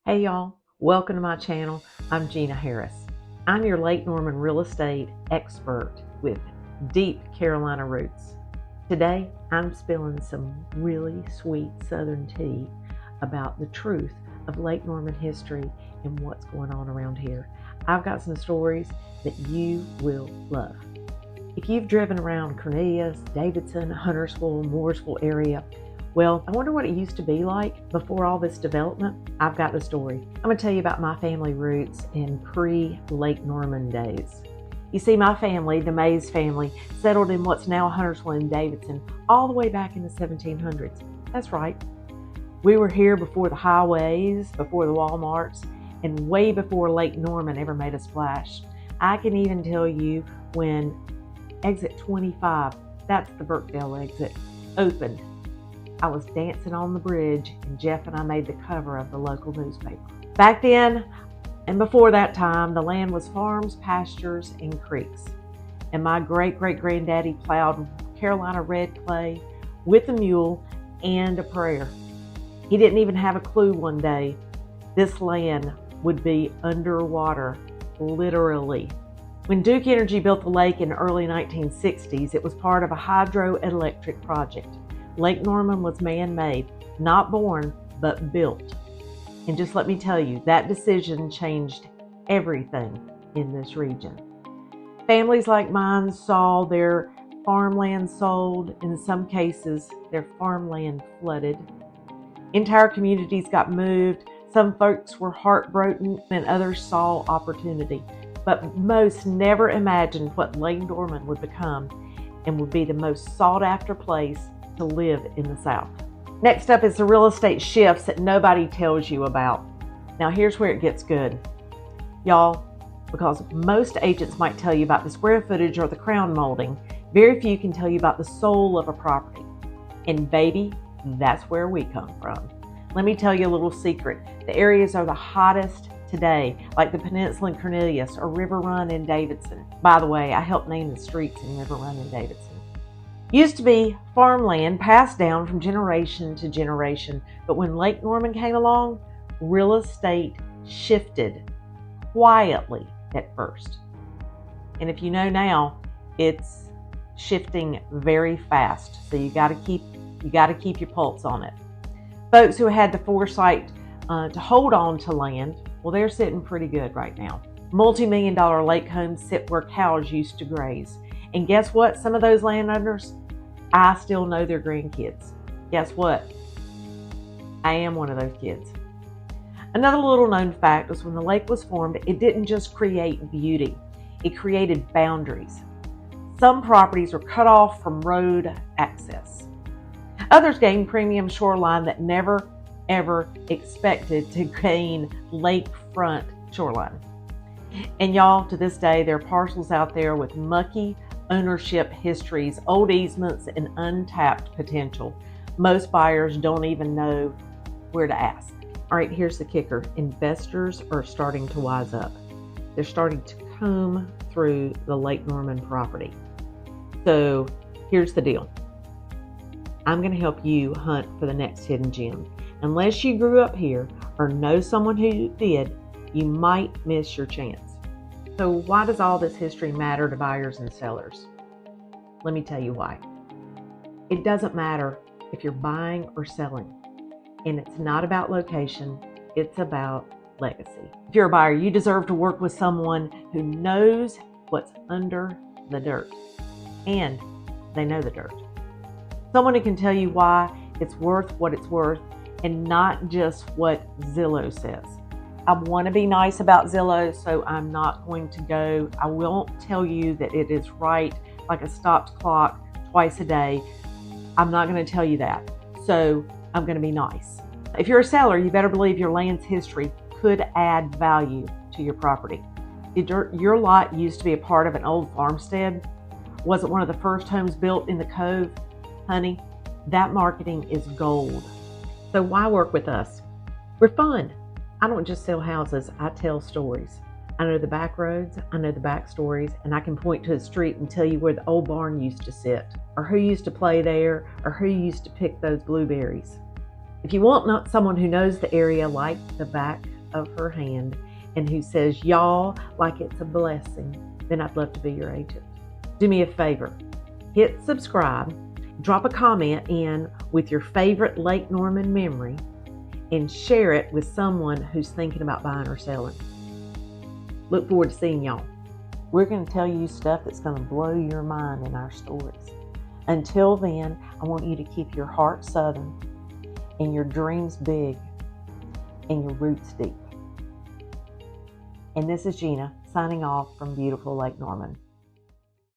Hey y'all, welcome to my channel. I'm Gina Harris. I'm your Lake Norman real estate expert with deep Carolina roots. Today, I'm spilling some really sweet Southern tea about the truth of Lake Norman history and what's going on around here. I've got some stories that you will love. If you've driven around Cornelius, Davidson, Huntersville, Mooresville area, well, I wonder what it used to be like before all this development. I've got the story. I'm going to tell you about my family roots in pre-Lake Norman days. You see, my family, the Mays family, settled in what's now Huntersville and Davidson all the way back in the 1700s. That's right. We were here before the highways, before the Walmarts, and way before Lake Norman ever made a splash. I can even tell you when exit 25, that's the Burkdale exit, opened. I was dancing on the bridge, and Jeff and I made the cover of the local newspaper. Back then, and before that time, the land was farms, pastures, and creeks. And my great-great-granddaddy plowed Carolina red clay with a mule and a prayer. He didn't even have a clue one day this land would be underwater, literally. When Duke Energy built the lake in the early 1960s, it was part of a hydroelectric project. Lake Norman was man-made, not born, but built. And just let me tell you, that decision changed everything in this region. Families like mine saw their farmland sold, in some cases, their farmland flooded. Entire communities got moved. Some folks were heartbroken and others saw opportunity. But most never imagined what Lake Norman would become and would be the most sought-after place to live in the South. Next up is the real estate shifts that nobody tells you about. Now here's where it gets good. Y'all, because most agents might tell you about the square footage or the crown molding, very few can tell you about the soul of a property. And baby, that's where we come from. Let me tell you a little secret. The areas are the hottest today, like the Peninsula in Cornelius or River Run in Davidson. By the way, I helped name the streets in River Run in Davidson. Used to be farmland passed down from generation to generation, but when Lake Norman came along, real estate shifted quietly at first. And if you know now, it's shifting very fast. So you got to keep your pulse on it. Folks who had the foresight to hold on to land, well, they're sitting pretty good right now. Multi-million-dollar lake homes sit where cows used to graze. And guess what? Some of those landowners, I still know their grandkids. Guess what? I am one of those kids. Another little known fact was when the lake was formed, it didn't just create beauty. It created boundaries. Some properties were cut off from road access. Others gained premium shoreline that never, ever expected to gain lakefront shoreline. And y'all, to this day, there are parcels out there with mucky ownership histories, old easements, and untapped potential. Most buyers don't even know where to ask. All right, here's the kicker. Investors are starting to wise up. They're starting to comb through the Lake Norman property. So here's the deal. I'm going to help you hunt for the next hidden gem. Unless you grew up here or know someone who did, you might miss your chance. So why does all this history matter to buyers and sellers? Let me tell you why. It doesn't matter if you're buying or selling. And it's not about location, it's about legacy. If you're a buyer, you deserve to work with someone who knows what's under the dirt. And they know the dirt. Someone who can tell you why it's worth what it's worth and not just what Zillow says. I want to be nice about Zillow, so I'm not going to go. I won't tell you that it is right, like a stopped clock twice a day. I'm not going to tell you that. So I'm going to be nice. If you're a seller, you better believe your land's history could add value to your property. Did your lot used to be a part of an old farmstead? Was it one of the first homes built in the cove? Honey, that marketing is gold. So why work with us? We're fun. I don't just sell houses, I tell stories. I know the back roads, I know the back stories, and I can point to a street and tell you where the old barn used to sit, or who used to play there, or who used to pick those blueberries. If you want someone who knows the area like the back of her hand and who says y'all like it's a blessing, then I'd love to be your agent. Do me a favor, hit subscribe, drop a comment in with your favorite Lake Norman memory, and share it with someone who's thinking about buying or selling. Look forward to seeing y'all. We're going to tell you stuff that's going to blow your mind in our stories. Until then, I want you to keep your heart southern and your dreams big and your roots deep. And this is Gina signing off from beautiful Lake Norman.